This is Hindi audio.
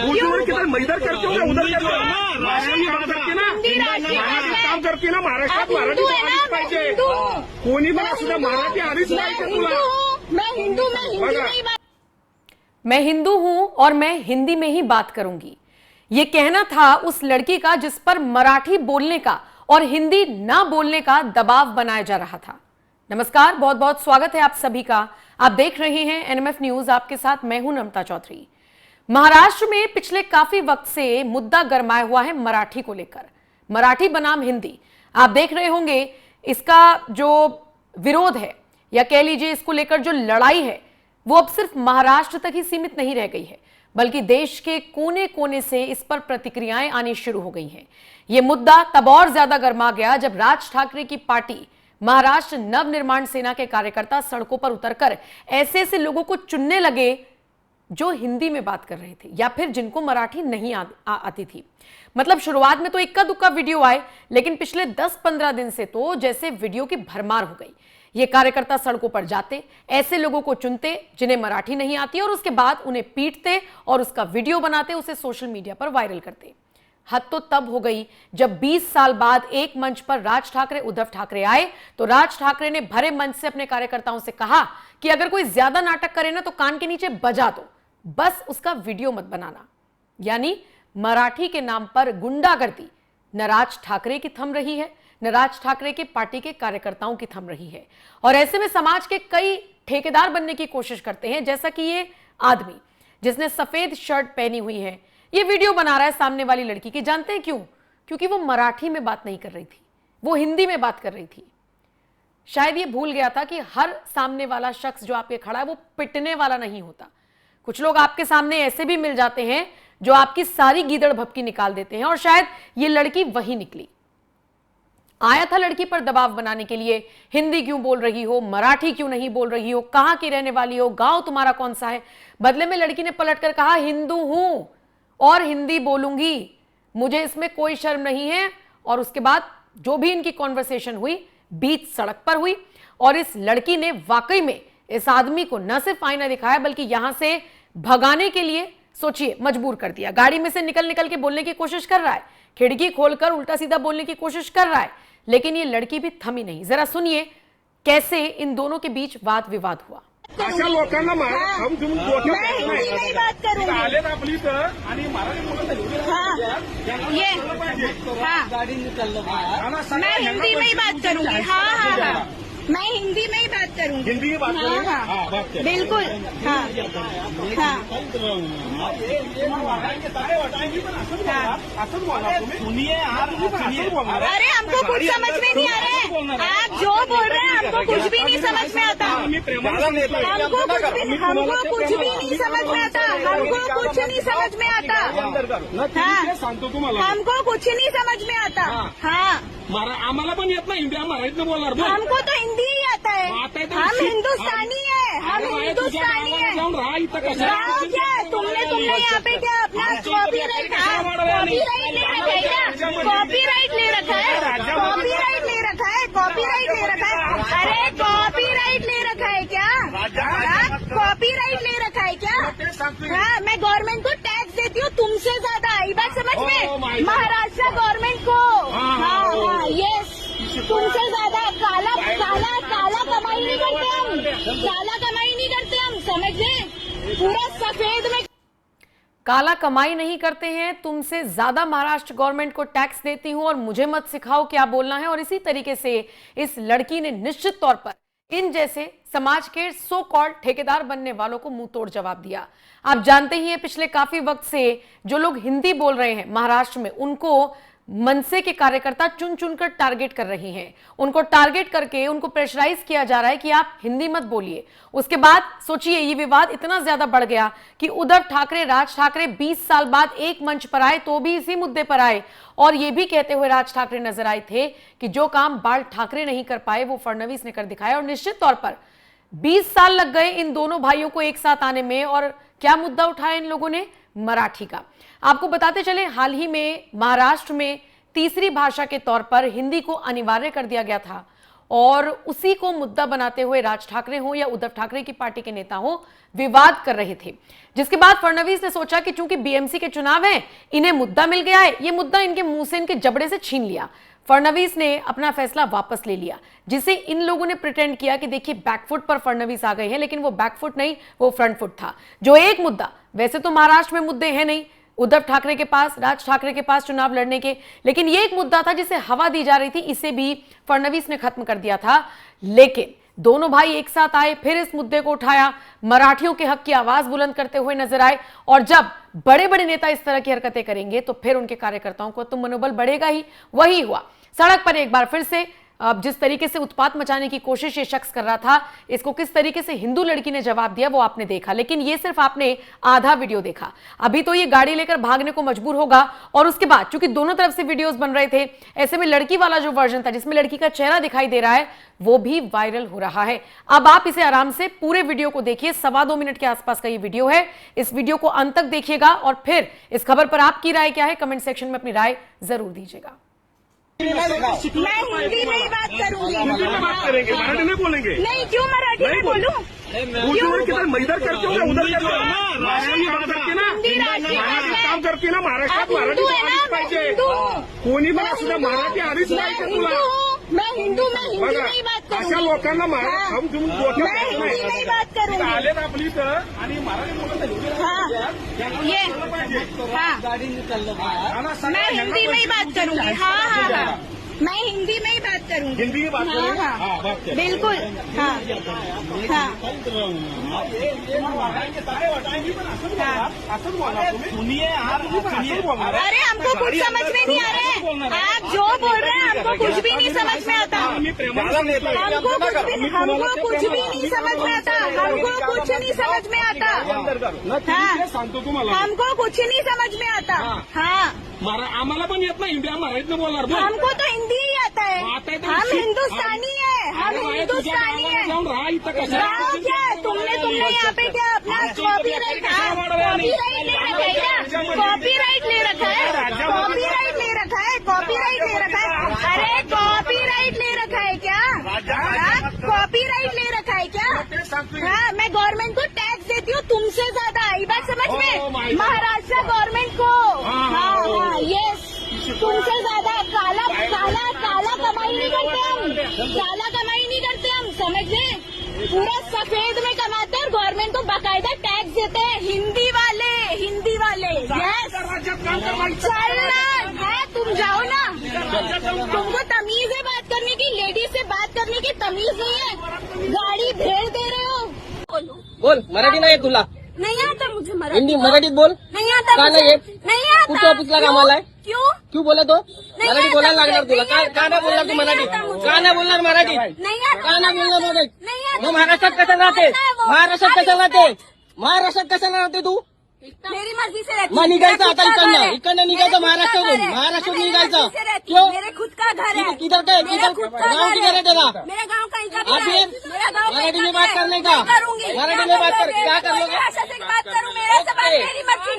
मैं इधर करते हो उधर काम करते ना महाराष्ट्रात मराठी आलीच पाहिजे. कोणी पण असू द्या मराठी आलीच पाहिजे तुला. मैं हिंदू हूं और मैं हिंदी में ही बात करूंगी, ये कहना था उस लड़की का जिस पर मराठी बोलने का और हिंदी ना बोलने का दबाव बनाया जा रहा था. नमस्कार, बहुत बहुत स्वागत है आप सभी का. आप देख रहे हैं एनएमएफ न्यूज, आपके साथ मैं हूं नम्रता चौधरी. महाराष्ट्र में पिछले काफी वक्त से मुद्दा गरमाया हुआ है मराठी को लेकर. मराठी बनाम हिंदी, आप देख रहे होंगे इसका जो विरोध है या कह लीजिए इसको लेकर जो लड़ाई है वो अब सिर्फ महाराष्ट्र तक ही सीमित नहीं रह गई है, बल्कि देश के कोने कोने से इस पर प्रतिक्रियाएं आनी शुरू हो गई हैं. यह मुद्दा तब और ज्यादा गर्मा गया जब राज ठाकरे की पार्टी महाराष्ट्र नवनिर्माण सेना के कार्यकर्ता सड़कों पर उतरकर ऐसे ऐसे लोगों को चुनने लगे जो हिंदी में बात कर रहे थे या फिर जिनको मराठी नहीं आती थी. मतलब शुरुआत में तो इक्का दुक्का वीडियो आए, लेकिन पिछले 10-15 दिन से तो जैसे वीडियो की भरमार हो गई. ये कार्यकर्ता सड़कों पर जाते, ऐसे लोगों को चुनते जिन्हें मराठी नहीं आती और उसके बाद उन्हें पीटते और उसका वीडियो बनाते, उसे सोशल मीडिया पर वायरल करते. हद तो तब हो गई जब 20 साल बाद एक मंच पर राज ठाकरे उद्धव ठाकरे आए तो राज ठाकरे ने भरे मंच से अपने कार्यकर्ताओं से कहा कि अगर कोई ज्यादा नाटक करे ना तो कान के नीचे बजा दो, बस उसका वीडियो मत बनाना. यानी मराठी के नाम पर गुंडागर्दी न राज ठाकरे की थम रही है, न राज ठाकरे के पार्टी के कार्यकर्ताओं की थम रही है. और ऐसे में समाज के कई ठेकेदार बनने की कोशिश करते हैं, जैसा कि ये आदमी जिसने सफेद शर्ट पहनी हुई है, ये वीडियो बना रहा है सामने वाली लड़की की. जानते हैं क्यों? क्योंकि वो मराठी में बात नहीं कर रही थी, वो हिंदी में बात कर रही थी. शायद ये भूल गया था कि हर सामने वाला शख्स जो आपके खड़ा है वो पिटने वाला नहीं होता. कुछ लोग आपके सामने ऐसे भी मिल जाते हैं जो आपकी सारी गीदड़ भपकी निकाल देते हैं, और शायद ये लड़की वही निकली. आया था लड़की पर दबाव बनाने के लिए, हिंदी क्यों बोल रही हो, मराठी क्यों नहीं बोल रही हो, कहां की रहने वाली हो, गांव तुम्हारा कौन सा है. बदले में लड़की ने पलटकर कहा हिंदू हूं और हिंदी बोलूंगी, मुझे इसमें कोई शर्म नहीं है. और उसके बाद जो भी इनकी कॉन्वर्सेशन हुई बीच सड़क पर हुई, और इस लड़की ने वाकई में इस आदमी को न सिर्फ आईना दिखाया बल्कि यहां से भगाने के लिए सोचिए मजबूर कर दिया. गाड़ी में से निकल निकल के बोलने की कोशिश कर रहा है, खिड़की खोलकर उल्टा सीधा बोलने की कोशिश कर रहा है, लेकिन ये लड़की भी थमी नहीं. जरा सुनिए कैसे इन दोनों के बीच वाद विवाद हुआ. अशा लोकांना हम तुम्ही नहीं बात करूंगी. आले ना आपली तर आणि मराठी गाड़ी निकल मैं हिंदी में ही बात करूंगी. हाँ, मैं हिंदी में ही बात करूंगी. हिंदी में बात करें. हाँ, बिल्कुल. अरे हमको कुछ समझ में नहीं आ रहा है. आप जो बोल रहे हैं हमको कुछ भी नहीं समझ में आता. हमको कुछ भी नहीं समझ में आता. हमको कुछ नहीं समझ में आता. हमको कुछ नहीं समझ में आता. हाँ, आम्हाला पण येत नाही हिंदी, मराठीत बोलणार. हमको तो हिंदी ही आता है. हम हिंदुस्तानी है. हम हिंदुस्तानी है. गाँव क्या है? तुमने यहाँ पे क्या अपना कॉपीराइट ले रखा है. कॉपीराइट ले रखा है. कॉपीराइट ले रखा है. अरे कॉपीराइट ले रखा है क्या? कॉपीराइट ले रखा है क्या? हाँ, मैं गवर्नमेंट को टैक्स देती हूँ तुमसे ज्यादा. ये बात समझ में? महाराष्ट्र गवर्नमेंट को. हाँ, यस, तुमसे ज्यादा काला कमाई नहीं करते हम. काला कमाई नहीं करते हम, समझ गए? पूरा सफेद में काला कमाई नहीं करते हैं, तुमसे ज्यादा महाराष्ट्र गवर्नमेंट को टैक्स देती हूं और मुझे मत सिखाओ क्या बोलना है. और इसी तरीके से इस लड़की ने निश्चित तौर पर इन जैसे समाज के सो कॉल्ड ठेकेदार बनने वालों को मुंह तोड़ जवाब दिया. आप जानते ही हैं पिछले काफी वक्त से जो लोग हिंदी बोल रहे हैं महाराष्ट्र में, उनको मनसे के कार्यकर्ता चुन चुनकर टारगेट कर रहे हैं. उनको टारगेट करके उनको प्रेशराइज किया जा रहा है कि आप हिंदी मत बोलिए. उसके बाद सोचिए ये विवाद इतना ज्यादा बढ़ गया कि उद्धव ठाकरे, राज ठाकरे 20 साल बाद एक मंच पर आए तो भी इसी मुद्दे पर आए, और ये भी कहते हुए राज ठाकरे नजर आए थे कि जो काम बाल ठाकरे नहीं कर पाए वो फडणवीस ने कर दिखाया. और निश्चित तौर पर 20 साल लग गए इन दोनों भाइयों को एक साथ आने में. और क्या मुद्दा उठाया इन लोगों ने? मराठी का. आपको बताते चले, हाल ही में महाराष्ट्र में तीसरी भाषा के तौर पर हिंदी को अनिवार्य कर दिया गया था और उसी को मुद्दा बनाते हुए राज ठाकरे हो या उद्धव ठाकरे की पार्टी के नेता हो विवाद कर रहे थे। जिसके बाद फडणवीस ने सोचा कि चूंकि बीएमसी के चुनाव हैं, इन्हें मुद्दा मिल गया है, ये मुद्दा इनके मुंह से, इनके जबड़े से छीन लिया। फडणवीस ने अपना फैसला वापस ले लिया, जिसे इन लोगों ने प्रिटेंड किया कि देखिए बैकफुट पर फडणवीस आ गए हैं, लेकिन वो बैकफुट नहीं, वो फ्रंट फुट था। जो एक मुद्दा, वैसे तो महाराष्ट्र में मुद्दे हैं नहीं उद्धव ठाकरे के पास, राज ठाकरे के पास चुनाव लड़ने के, लेकिन ये एक मुद्दा था जिसे हवा दी जा रही थी, इसे भी फडणवीस ने खत्म कर दिया था। लेकिन दोनों भाई एक साथ आए, फिर इस मुद्दे को उठाया, मराठियों के हक की आवाज बुलंद करते हुए नजर आए। और जब बड़े बड़े नेता इस तरह की हरकतें करेंगे तो फिर उनके कार्यकर्ताओं को तो मनोबल बढ़ेगा ही। वही हुआ, सड़क पर एक बार फिर से अब जिस तरीके से उत्पात मचाने की कोशिश ये शख्स कर रहा था, इसको किस तरीके से हिंदू लड़की ने जवाब दिया वो आपने देखा। लेकिन ये सिर्फ आपने आधा वीडियो देखा, अभी तो ये गाड़ी लेकर भागने को मजबूर होगा। और उसके बाद चूंकि दोनों तरफ से वीडियोस बन रहे थे, ऐसे में लड़की वाला जो वर्जन था जिसमें लड़की का चेहरा दिखाई दे रहा है, वो भी वायरल हो रहा है। अब आप इसे आराम से पूरे वीडियो को देखिए, 2.25 मिनट के आसपास का ये वीडियो है। इस वीडियो को अंत तक देखिएगा और फिर इस खबर पर आपकी राय क्या है कमेंट सेक्शन में अपनी राय जरूर दीजिएगा। मैं हिंदी में ही बात करूंगी। हिंदी में बात करेंगे, मराठी में बोलेंगे। नहीं, क्यों मराठी में बोलूं? इधर करते हो उधर करते हो, महाराष्ट्र बात करते ना, महाराष्ट्र काम करते ना, महाराष्ट्रात मराठी आलीच पाहिजे। कोणी पण असू द्या, मराठी आलीच पाहिजे तुला। मैं हिंदी में ही बात करूंगी। अशा लोकांना हम तुम्ही मैं हिंदी में ही बात करूंगी। आले ना आपली इथं आणि मराठी बोलत हाँ, ये हाँ, मैं हिंदी में ही बात करूंगी। हाँ हाँ हाँ, मैं हिंदी में ही बात करूंगी। हिंदी में बात हाँ करेंगे। हाँ, हाँ, बात करें। बिल्कुल। हाँ हाँ अरे हमको कुछ समझ में नहीं आ रहा है, आप जो बोल रहे हैं हमको कुछ भी नहीं समझ में आता। हमको कुछ भी नहीं समझ में आता, हमको कुछ नहीं समझ में आता। हाँ, सांगतो तुम्हाला, हमको कुछ नहीं समझ में आता। हाँ, आम्हाला पण येत नाही हिंदी, मराठीत बोलणार बोल। हमको तो हिंदी ही आता है। आता है तो हम शिक- हिंदुस्तानी है, हम हिंदुस्तानी है। जाऊन राहा इथं कशा गाँव क्या है? तुमने यहाँ पे क्या अपना कॉपीराइट ले रखा है क्या? कॉपीराइट ले रखा है, कॉपीराइट ले रखा है, कॉपीराइट ले रखा है। अरे कॉपीराइट ले रखा है क्या? कॉपीराइट ले रखा है क्या? हाँ, मैं गवर्नमेंट को टैक्स देती हूँ तुमसे ज्यादा, ये बात समझ में? महाराष्ट्र गवर्नमेंट को। हाँ हाँ, यस, तुमसे ज्यादा काला काला काला कमाई नहीं करते हम, काला कमाई नहीं करते हम, समझ गए? पूरा सफेद में कमाते हैं और गवर्नमेंट को बाकायदा टैक्स देते हैं। हिंदी वाले यस, चलना है, तुम जाओ ना। तुमको तमीज है बात करने की, लेडीज से बात करने की तमीज नहीं है, गाड़ी भेड़ दे रहे हो। बोल, मराठी नाही येत तुला? नहीं आता मुझे मराठी। हिंदी मराठीत बोल. नहीं आता का मुझे, नाही येत? नहीं आता। कुठच्या ऑफिसला कामाला आहे? क्यों? क्यों बोला तो? मराठी आता बोलायला लागणार मुझे, तुला. नहीं का नाही बोलणार तू नहीं मराठीत? आता मुझे. का नाही बोलणार मराठीत? नहीं आता, का नाही बोलणार मराठीत? नहीं आता। मग महाराष्ट्रात कशाला राहते? महाराष्ट्रात कशाला राहते? महाराष्ट्रात कशाला राहते तू? मेरी मर्जी से रहती मग हूँ। निघायचं मेरा आता खुद का घर है। इकडनं निघायचं मेरे खुद का महाराष्ट्रातून. घर है। महाराष्ट्रातून मैं मेरी निघायचं. मर्जी से रहती क्यों? हूँ। मेरे खुद का घर है। किधर का? मेरा खुद का गाँव घर किधर है तेरा? मेरा गाँव कहीं का आप है। फिर मेरा गाँव मराठी कहीं में का बात है। करने का? मैं करूंगी। मराठी में बात कर, क्या कर लोगे? भाषा से बात करूँ, मेरा से बात, ओके. मेरी मर्जी।